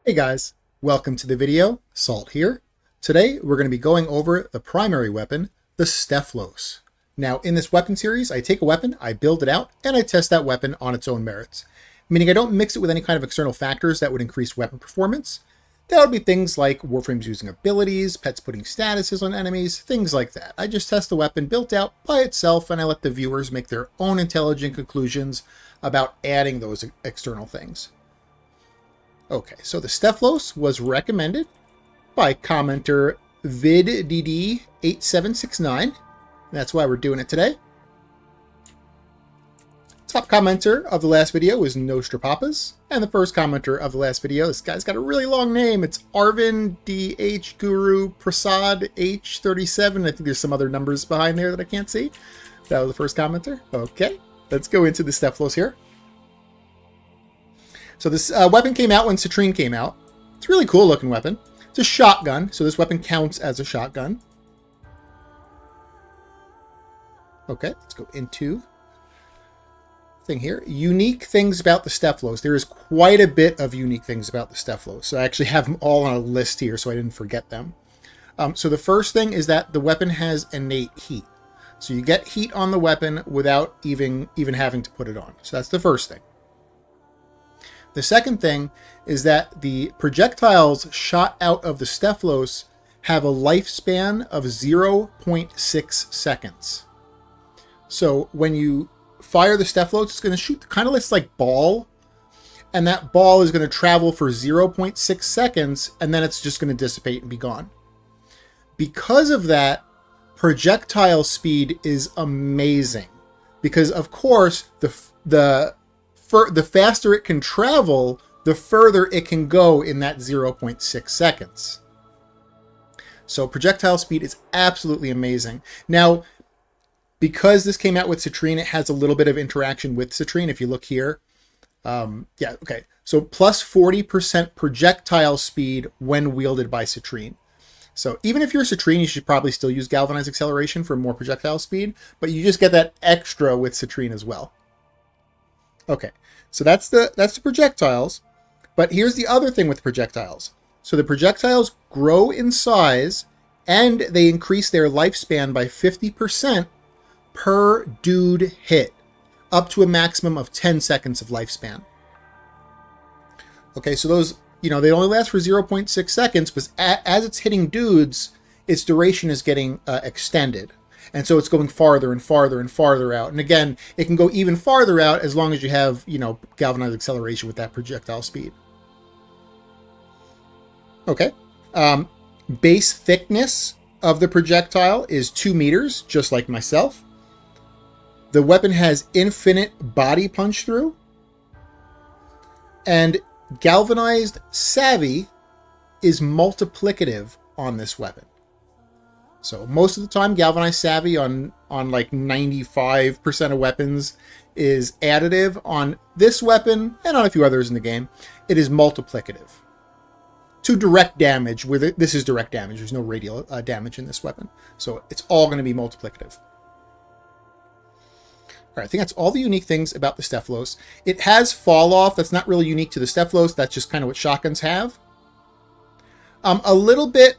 Hey guys, welcome to the video. Salt here. Today we're going to be going over the primary weapon, the Steflos. Now in this weapon series, I take a weapon, I build it out, and I test that weapon on its own merits. Meaning I don't mix it with any kind of external factors that would increase weapon performance. That would be things like Warframes using abilities, pets putting statuses on enemies, things like that. I just test the weapon built out by itself and I let the viewers make their own intelligent conclusions about adding those external things. Okay, so the Steflos was recommended by commenter viddd8769. That's why we're doing it today. Top commenter of the last video was Nostrapapas, and the first commenter of the last video, this guy's got a really long name. It's Arvin DH Guru Prasad H37. I think there's some other numbers behind there that I can't see. That was the first commenter. Okay, let's go into the Steflos here. So this weapon came out when Citrine came out. It's a really cool looking weapon. It's a shotgun, so this weapon counts as a shotgun. Okay, let's go into thing here. Unique things about the Steflos. There is quite a bit of unique things about the Steflos. So I actually have them all on a list here so I didn't forget them. So the first thing is that the weapon has innate heat. So you get heat on the weapon without even having to put it on. So that's the first thing. The second thing is that the projectiles shot out of the Steflos have a lifespan of 0.6 seconds. So when you fire the Steflos, it's going to shoot kind of like ball, and that ball is going to travel for 0.6 seconds, and then it's just going to dissipate and be gone. Because of that, projectile speed is amazing. Because, of course, the faster it can travel, the further it can go in that 0.6 seconds. So projectile speed is absolutely amazing. Now, because this came out with Citrine, it has a little bit of interaction with Citrine. If you look here, yeah, okay. So plus 40% projectile speed when wielded by Citrine. So even if you're Citrine, you should probably still use galvanized acceleration for more projectile speed, but you just get that extra with Citrine as well. Okay, so that's the projectiles. But here's the other thing with projectiles. So the projectiles grow in size and they increase their lifespan by 50% per dude hit, up to a maximum of 10 seconds of lifespan. Okay, so those, they only last for 0.6 seconds, but as it's hitting dudes, its duration is getting extended. And so it's going farther and farther and farther out. And again, it can go even farther out as long as you have, galvanized acceleration with that projectile speed. Okay. Base thickness of the projectile is 2 meters, just like myself. The weapon has infinite body punch through. And galvanized savvy is multiplicative on this weapon. So most of the time, galvanized savvy on like 95% of weapons is additive. On this weapon, and on a few others in the game, it is multiplicative. To direct damage, this is direct damage. There's no radial damage in this weapon. So it's all going to be multiplicative. All right, I think that's all the unique things about the Steflos. It has fall off. That's not really unique to the Steflos. That's just kind of what shotguns have. A little bit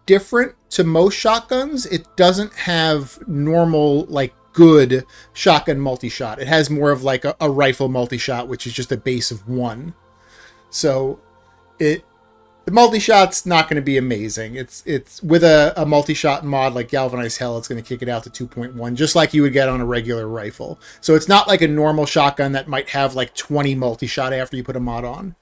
different to most shotguns. It doesn't have normal, good shotgun multi-shot. It has more of like a rifle multi-shot, which is just a base of 1. So the multi-shot's not going to be amazing. It's with a multi-shot mod like Galvanized Hell, it's going to kick it out to 2.1, just like you would get on a regular rifle. So it's not like a normal shotgun that might have like 20 multi-shot after you put a mod on.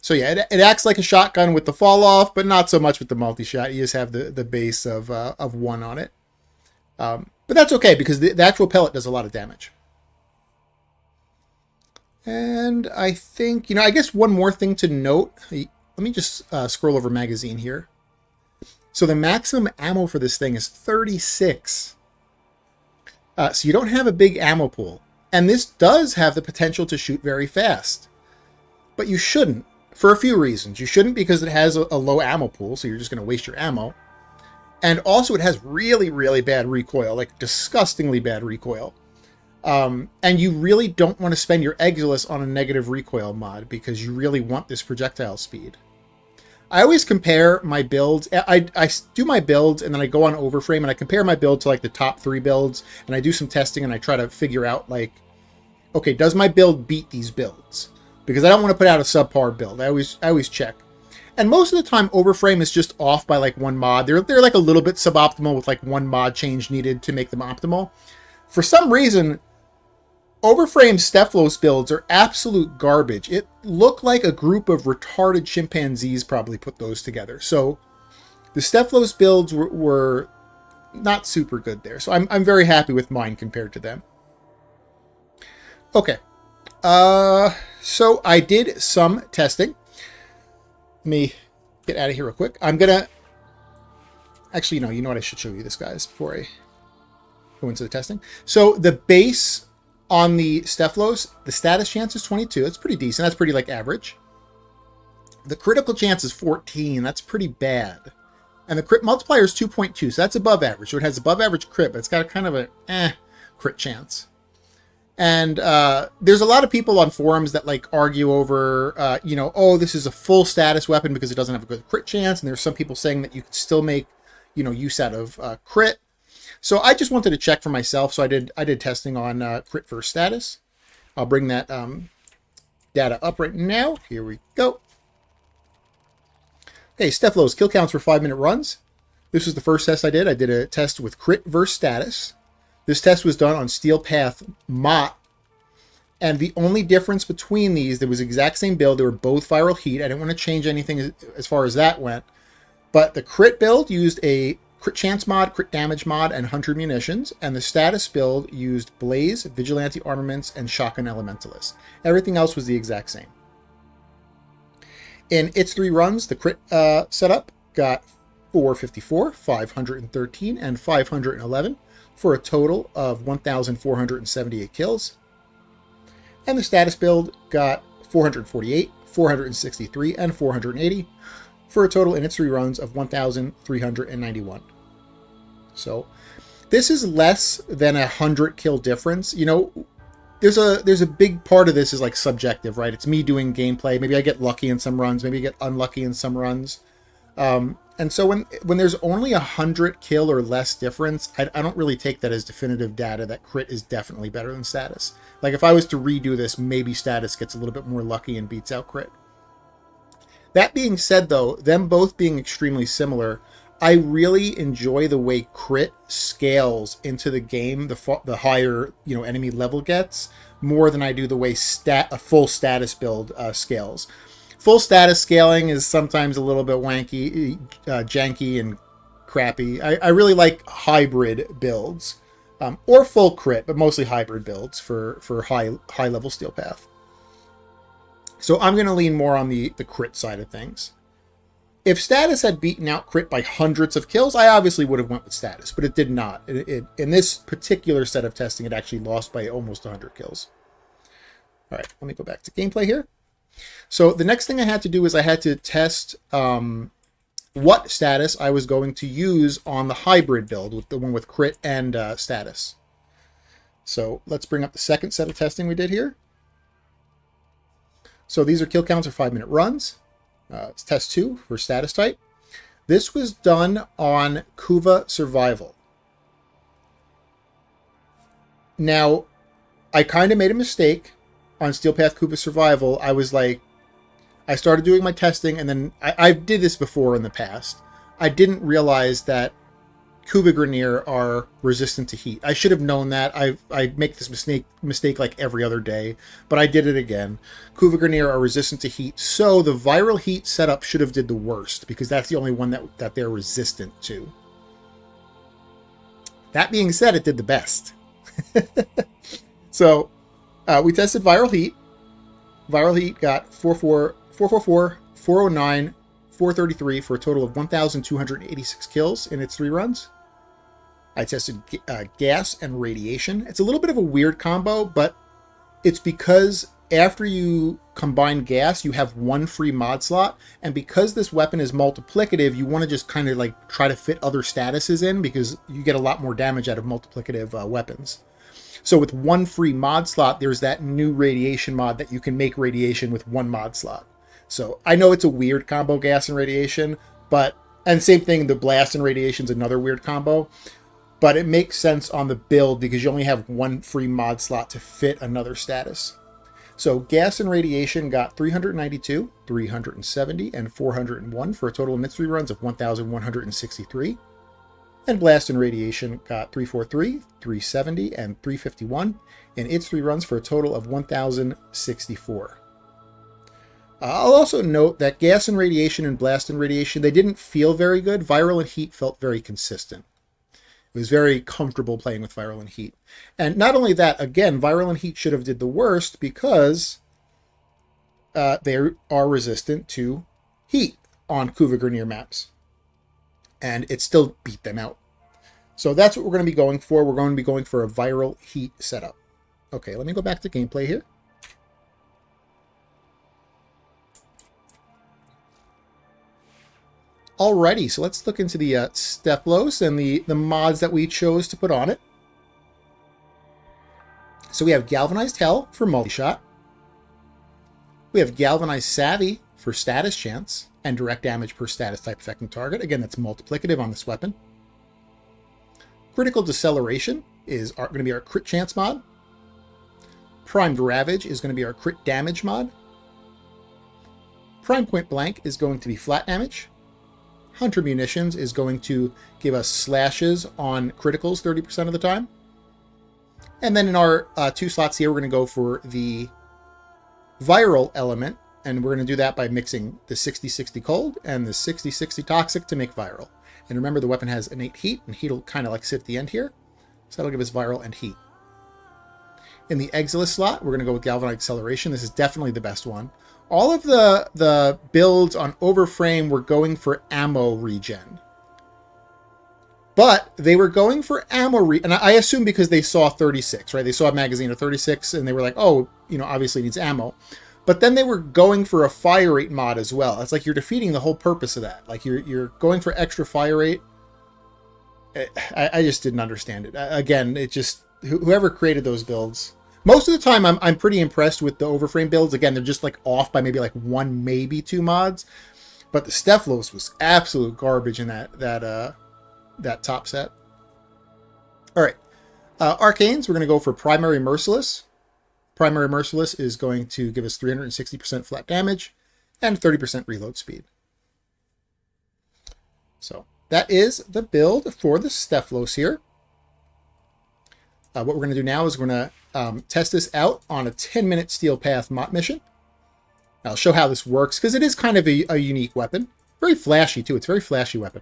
So yeah, it acts like a shotgun with the fall off, but not so much with the multi-shot. You just have the base of 1 on it. But that's okay because the actual pellet does a lot of damage. And I think, I guess one more thing to note. Let me just scroll over magazine here. So the maximum ammo for this thing is 36. So you don't have a big ammo pool. And this does have the potential to shoot very fast. But you shouldn't, for a few reasons. You shouldn't because it has a low ammo pool, so you're just going to waste your ammo. And also it has really, really bad recoil, like disgustingly bad recoil. And you really don't want to spend your Exilus on a negative recoil mod because you really want this projectile speed. I always compare my builds. I do my builds and then I go on Overframe and I compare my build to like the top 3 builds and I do some testing and I try to figure out like, okay, does my build beat these builds? Because I don't want to put out a subpar build. I always check. And most of the time Overframe is just off by like 1 mod. They're like a little bit suboptimal with like 1 mod change needed to make them optimal. For some reason, Overframe Steflos builds are absolute garbage. It looked like a group of retarded chimpanzees probably put those together. So the Steflos builds were not super good there. So I'm very happy with mine compared to them. Okay. So I did some testing. Let me get out of here real quick. I'm going to... Actually, no, you know what? I should show you this, guys, before I go into the testing. So the base... On the Steflos, the status chance is 22. That's pretty decent. That's pretty, like, average. The critical chance is 14. That's pretty bad. And the crit multiplier is 2.2, so that's above average. So it has above average crit, but it's got a kind of a crit chance. And there's a lot of people on forums that, like, argue over, you know, oh, this is a full status weapon because it doesn't have a good crit chance. And there's some people saying that you could still make, you know, use out of crit. So I just wanted to check for myself. So I did testing on crit versus status. I'll bring that data up right now. Here we go. Okay, Steflos kill counts for 5-minute runs. This was the first test I did. I did a test with crit versus status. This test was done on Steel Path Mott. And the only difference between these, there was the exact same build. They were both viral heat. I didn't want to change anything as far as that went. But the crit build used a crit chance mod, crit damage mod, and hunter munitions, and the status build used blaze, vigilante armaments, and shotgun elementalist. Everything else was the exact same. In its 3 runs, the crit setup got 454, 513, and 511 for a total of 1,478 kills. And the status build got 448, 463, and 480 for a total in its 3 runs of 1,391. So this is less than 100 kill difference. You know, there's a big part of this is like subjective, right? It's me doing gameplay. Maybe I get lucky in some runs, maybe I get unlucky in some runs. And so when there's only 100 kill or less difference, I don't really take that as definitive data that crit is definitely better than status. Like if I was to redo this, maybe status gets a little bit more lucky and beats out crit. That being said, though, them both being extremely similar, I really enjoy the way crit scales into the game, the higher, you know, enemy level gets, more than I do the way a full status build scales. Full status scaling is sometimes a little bit wanky, janky, and crappy. I really like hybrid builds, or full crit, but mostly hybrid builds for high level Steel Path. So I'm going to lean more on the crit side of things. If status had beaten out crit by hundreds of kills, I obviously would have went with status, but it did not. In this particular set of testing, it actually lost by almost 100 kills. All right, let me go back to gameplay here. So the next thing I had to do is I had to test what status I was going to use on the hybrid build, with the one with crit and status. So let's bring up the second set of testing we did here. So these are kill counts or 5-minute runs. It's test 2 for status type. This was done on Kuva Survival. Now, I kind of made a mistake on Steel Path Kuva Survival. I was like, I started doing my testing, and then I did this before in the past. I didn't realize that Kuva Grineer are resistant to heat. I should have known that. I make this mistake like every other day, but I did it again. Kuva Grineer are resistant to heat, so the viral heat setup should have did the worst, because that's the only one that they're resistant to. That being said, it did the best. So we tested viral heat. Viral heat got 444, 409, 433 for a total of 1,286 kills in its 3 runs. I tested gas and radiation. It's a little bit of a weird combo, but it's because after you combine gas, you have 1 free mod slot. And because this weapon is multiplicative, you want to just kind of like try to fit other statuses in, because you get a lot more damage out of multiplicative weapons. So with one free mod slot, there's that new radiation mod that you can make radiation with one mod slot. So I know it's a weird combo, gas and radiation, and same thing, the blast and radiation is another weird combo, but it makes sense on the build because you only have one free mod slot to fit another status. So gas and radiation got 392, 370, and 401 for a total of its reruns of 1,163. And blast and radiation got 343, 370, and 351 in its 3 runs for a total of 1,064. I'll also note that gas and radiation and blast and radiation, they didn't feel very good. Viral and heat felt very consistent. It was very comfortable playing with viral and heat. And not only that, again, viral and heat should have did the worst because they are resistant to heat on Kuva Grineer maps. And it still beat them out. So that's what we're going to be going for. We're going to be going for a viral heat setup. Okay, let me go back to gameplay here. Alrighty, so let's look into the Steflos and the mods that we chose to put on it. So we have Galvanized Hell for multi-shot. We have Galvanized Savvy for status chance and direct damage per status type affecting target. Again, that's multiplicative on this weapon. Critical Deceleration is going to be our crit chance mod. Primed Ravage is going to be our crit damage mod. Prime Point Blank is going to be flat damage. Hunter Munitions is going to give us slashes on criticals 30% of the time. And then in our 2 slots here, we're going to go for the viral element, and we're going to do that by mixing the 60-60 cold and the 60-60 toxic to make viral. And remember, the weapon has innate heat, and heat will kind of like sit at the end here. So that'll give us viral and heat. In the Exilus slot, we're going to go with Galvanized Acceleration. This is definitely the best one. All of the builds on Overframe were going for ammo regen. But they were going for ammo and I assume because they saw 36, right? They saw a magazine of 36, and they were like, oh, obviously it needs ammo. But then they were going for a fire rate mod as well. It's like you're defeating the whole purpose of that. Like you're going for extra fire rate. I just didn't understand it. Again, it just, whoever created those builds. Most of the time, I'm pretty impressed with the Overframe builds. Again, they're just like off by maybe like 1, maybe 2 mods. But the Steflos was absolute garbage in that top set. All right. Arcanes, we're going to go for Primary Merciless. Primary Merciless is going to give us 360% flat damage and 30% reload speed. So that is the build for the Steflos here. What we're going to do now is we're going to test this out on a 10-minute Steel Path Mott mission. I'll show how this works, because it is kind of a unique weapon. Very flashy, too. It's a very flashy weapon.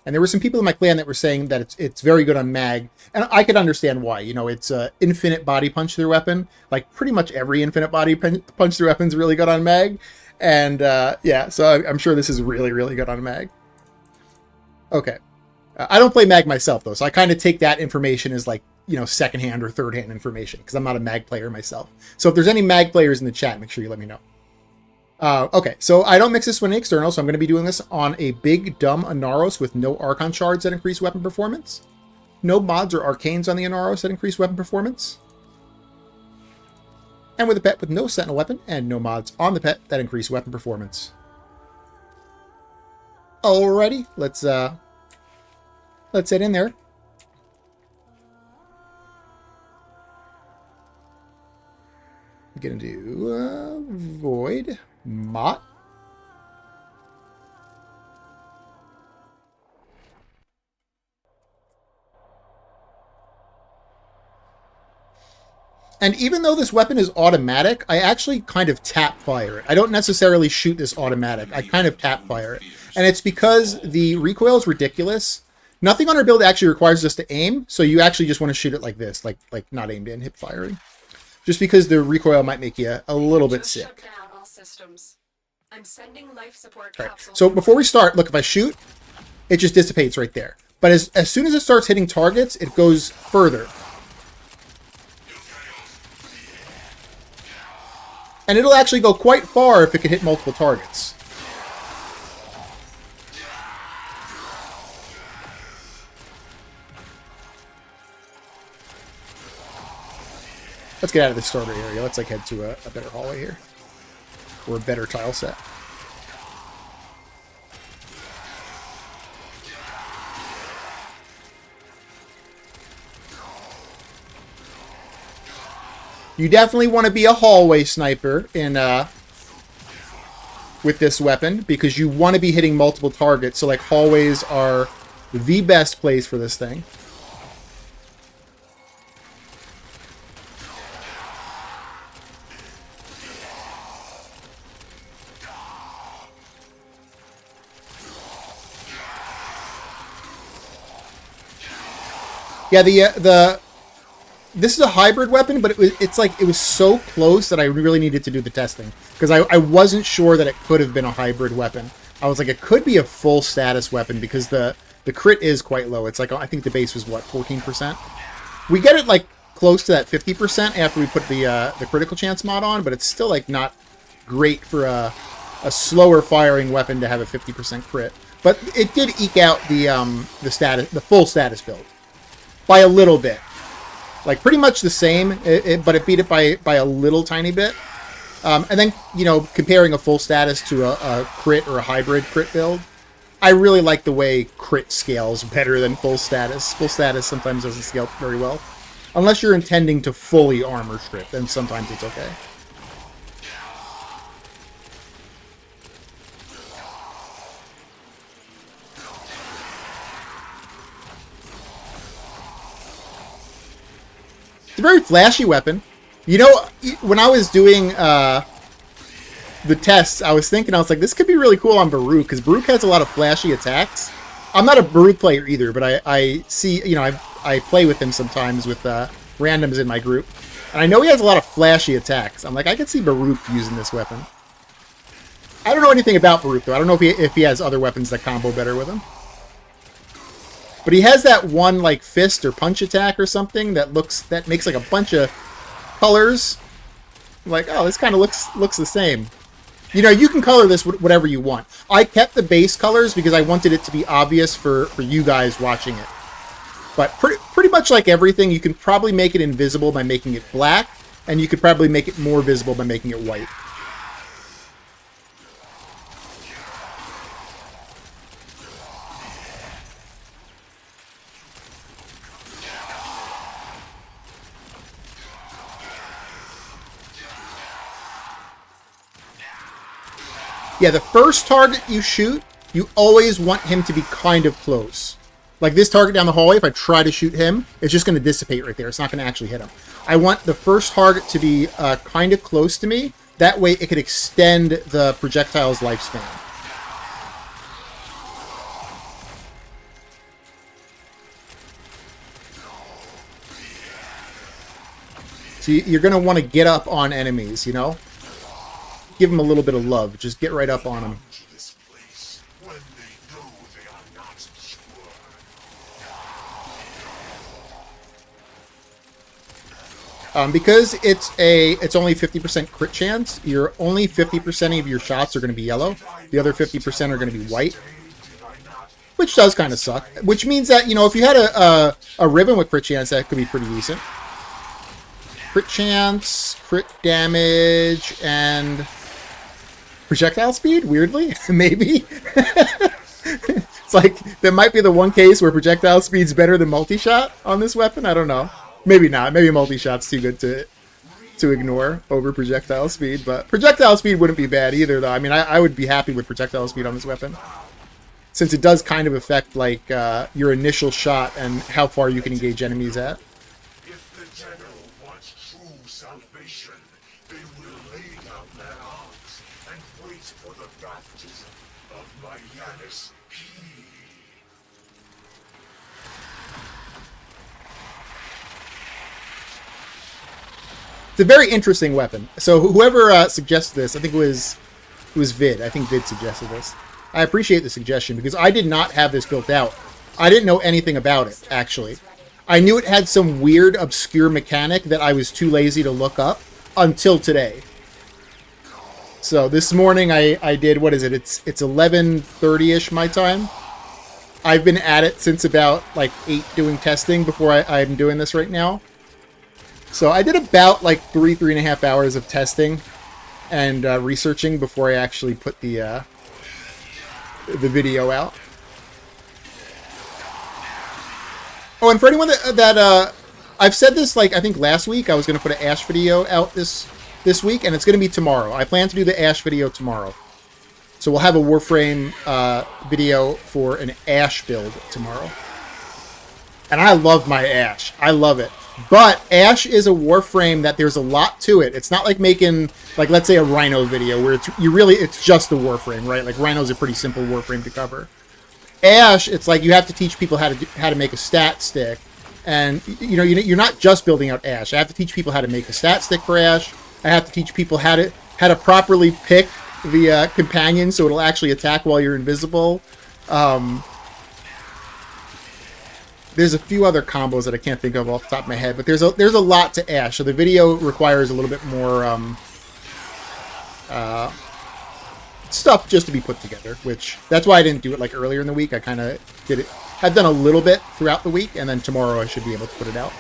And there were some people in my clan that were saying that it's very good on mag. And I could understand why. It's an infinite body punch through weapon. Like, pretty much every infinite body punch through weapon is really good on mag. And, yeah, so I'm sure this is really, really good on mag. Okay. I don't play mag myself, though, so I kind of take that information as, like, secondhand or third-hand information, because I'm not a mag player myself. So if there's any mag players in the chat, make sure you let me know. Okay, so I don't mix this with an external, so I'm going to be doing this on a big, dumb Inaros with no Archon shards that increase weapon performance. No mods or arcanes on the Inaros that increase weapon performance. And with a pet with no sentinel weapon and no mods on the pet that increase weapon performance. Alrighty, let's head in there. I'm gonna do Void Mott. And even though this weapon is automatic, I actually kind of tap fire it. I don't necessarily shoot this automatic. I kind of tap fire it. And it's because the recoil is ridiculous. Nothing on our build actually requires us to aim, so you actually just want to shoot it like this, like not aimed in, hip firing. Just because the recoil might make you a little bit sick. Shut down all systems. I'm sending life support All right. capsules. So before we start, look, if I shoot, it just dissipates right there. But as soon as it starts hitting targets, it goes further. And it'll actually go quite far if it can hit multiple targets. Let's get out of the starter area. Let's like head to a better hallway here. Or a better tile set. You definitely want to be a hallway sniper in with this weapon, because you want to be hitting multiple targets. So like hallways are the best place for this thing. Yeah, this is a hybrid weapon, but it was so close that I really needed to do the testing, because I wasn't sure that it could have been a hybrid weapon. I was like, it could be a full status weapon, because the crit is quite low. It's like, I think the base was what, 14%. We get it like close to that 50% after we put the critical chance mod on, but it's still like not great for a slower firing weapon to have a 50% crit. But it did eke out the full status build by a little bit. Like, pretty much the same, but it beat it by a little tiny bit. And then, you know, comparing a full status to a crit or a hybrid crit build, I really like the way crit scales better than full status. Full status sometimes doesn't scale very well. Unless you're intending to fully armor strip, then sometimes it's okay. It's a very flashy weapon. You know, when I was doing the tests, I was like, this could be really cool on Baruch, because Baruch has a lot of flashy attacks. I'm not a Baruch player either, but I see, you know, I play with him sometimes with randoms in my group. And I know he has a lot of flashy attacks. I'm like, I could see Baruch using this weapon. I don't know anything about Baruch, though. I don't know if he has other weapons that combo better with him. But he has that one, like, fist or punch attack or something that makes, like, a bunch of colors. I'm like, oh, this kind of looks the same. You know, you can color this whatever you want. I kept the base colors because I wanted it to be obvious for you guys watching it. But pretty much like everything, you can probably make it invisible by making it black, and you could probably make it more visible by making it white. Yeah, the first target you shoot, you always want him to be kind of close. Like this target down the hallway, if I try to shoot him, it's just going to dissipate right there. It's not going to actually hit him. I want the first target to be kind of close to me. That way it could extend the projectile's lifespan. So you're going to want to get up on enemies, you know? Give them a little bit of love. Just get right up on them. Because it's only 50% crit chance, only 50% of your shots are going to be yellow. The other 50% are going to be white. Which does kind of suck. Which means that, you know, if you had a ribbon with crit chance, that could be pretty decent. Crit chance, crit damage, and projectile speed, weirdly. Maybe. It's like, that might be the one case where projectile speed's better than multi-shot on this weapon. I don't know. Maybe not. Maybe multi-shot's too good to ignore over projectile speed. But projectile speed wouldn't be bad either, though. I mean, I would be happy with projectile speed on this weapon, since it does kind of affect, like, your initial shot and how far you can engage enemies at. If the general wants true salvation, they will lay down their arms and wait for the baptism of my Yanis P. It's a very interesting weapon. So whoever suggested this, I think it was Vid. I think Vid suggested this. I appreciate the suggestion, because I did not have this built out. I didn't know anything about it, actually. I knew it had some weird, obscure mechanic that I was too lazy to look up until today. So this morning I did, what is it? It's 11:30-ish my time. I've been at it since about like 8 doing testing before I'm doing this right now. So I did about like 3.5 hours of testing and researching before I actually put the video out. Oh, and for anyone that I've said this, like, I think last week, I was going to put an Ash video out this week, and it's going to be tomorrow. I plan to do the Ash video tomorrow. So we'll have a Warframe video for an Ash build tomorrow. And I love my Ash. I love it. But Ash is a Warframe that there's a lot to it. It's not like making, like, let's say a Rhino video where it's just the Warframe, right? Like, Rhino's a pretty simple Warframe to cover. Ash, it's like you have to teach people how to make a stat stick. And, you know, you're not just building out Ash. I have to teach people how to make a stat stick for Ash. I have to teach people how to properly pick the companion so it'll actually attack while you're invisible. There's a few other combos that I can't think of off the top of my head, but there's a lot to Ash. So the video requires a little bit more stuff just to be put together, which that's why I didn't do it like earlier in the week. I kind of did it. I've done a little bit throughout the week, and then tomorrow I should be able to put it out.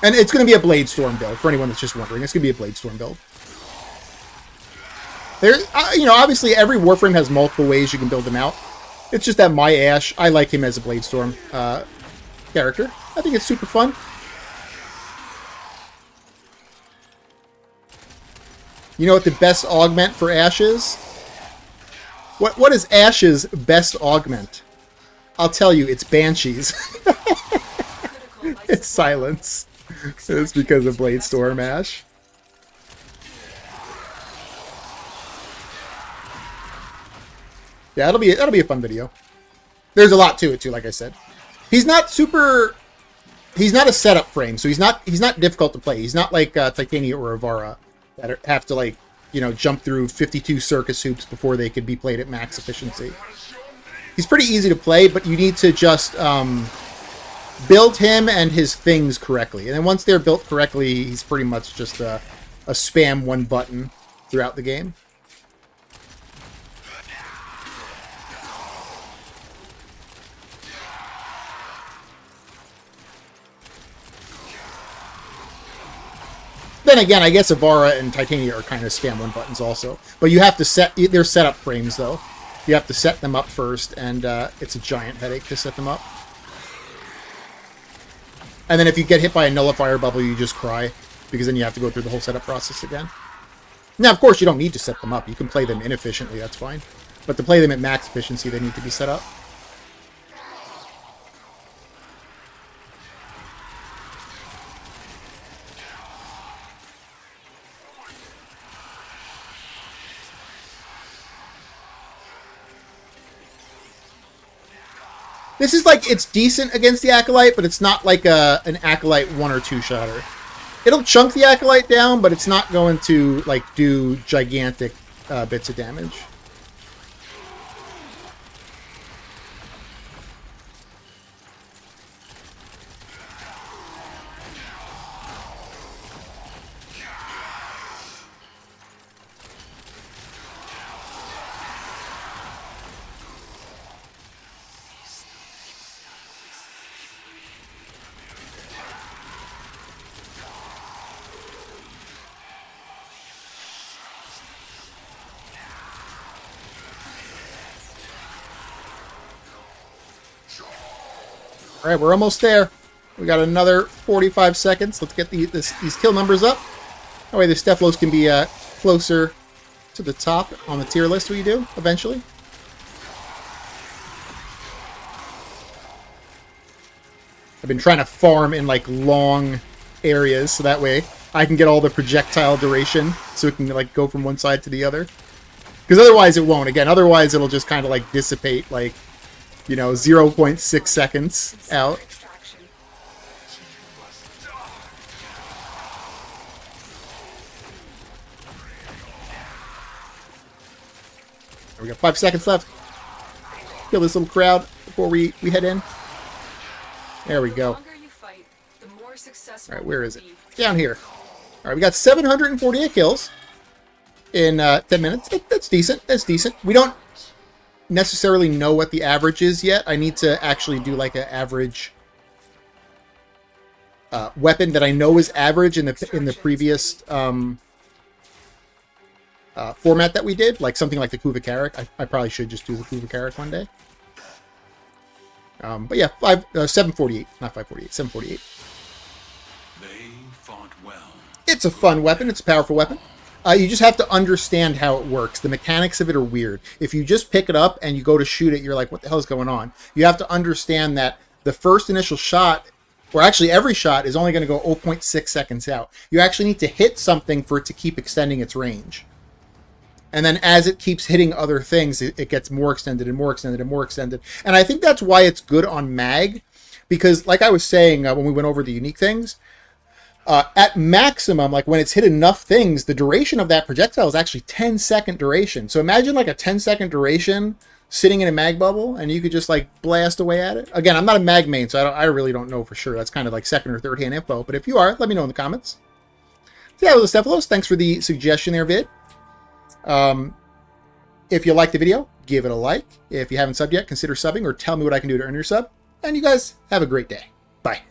And it's going to be a Blade Storm build, for anyone that's just wondering. It's going to be a Blade Storm build. There, you know, obviously every Warframe has multiple ways you can build them out. It's just that my Ash, I like him as a Blade Storm character. I think it's super fun. You know what the best augment for Ash is? What is Ash's best augment? I'll tell you, it's Banshees. It's silence. It's because of Blade Storm Ash. Yeah, that'll be a fun video. There's a lot to it too, like I said. He's not a setup frame, so he's not difficult to play. He's not like Titania or Avara that have to, like, you know, jump through 52 circus hoops before they could be played at max efficiency. He's pretty easy to play, but you need to just build him and his things correctly. And then once they're built correctly, he's pretty much just a spam one button throughout the game. Then again, I guess Avara and Titania are kind of spam one buttons also. But you have to set their setup frames, though. You have to set them up first, and it's a giant headache to set them up. And then if you get hit by a nullifier bubble, you just cry, because then you have to go through the whole setup process again. Now, of course, you don't need to set them up. You can play them inefficiently, that's fine. But to play them at max efficiency, they need to be set up. This is like, it's decent against the Acolyte, but it's not like an Acolyte 1 or 2 shotter. It'll chunk the Acolyte down, but it's not going to, like, do gigantic bits of damage. All right, we're almost there. We got another 45 seconds. Let's get these kill numbers up. That way the Steflos can be closer to the top on the tier list we do eventually. I've been trying to farm in like long areas so that way I can get all the projectile duration so it can like go from one side to the other. Because otherwise it won't. Again, otherwise it'll just kind of like dissipate, like, you know, 0.6 seconds out. We got 5 seconds left. Kill this little crowd before we head in. There we go. Alright, where is it? Down here. Alright, we got 748 kills in 10 minutes. That's decent. That's decent. We don't necessarily know what the average is yet. I need to actually do like an average weapon that I know is average in the previous format that we did, like something like the Kuva Carrick. I probably should just do the Kuva Carrick one day. But yeah, 748, not 548, 748. They fought well. It's a fun weapon. It's a powerful weapon. You just have to understand how it works. The mechanics of it are weird. If you just pick it up and you go to shoot it, you're like, what the hell is going on? You have to understand that the first initial shot, or actually every shot, is only going to go 0.6 seconds out. You actually need to hit something for it to keep extending its range. And then as it keeps hitting other things, it gets more extended and more extended and more extended. And I think that's why it's good on mag. Because like I was saying when we went over the unique things, at maximum, like when it's hit enough things, the duration of that projectile is actually 10-second duration. So imagine like a 10-second duration sitting in a mag bubble, and you could just like blast away at it. Again, I'm not a mag main, so I really don't know for sure. That's kind of like second or third hand info. But if you are, let me know in the comments. So yeah, that was Steflos. Thanks for the suggestion there, vid. If you liked the video, give it a like. If you haven't subbed yet, consider subbing or tell me what I can do to earn your sub. And you guys have a great day. Bye.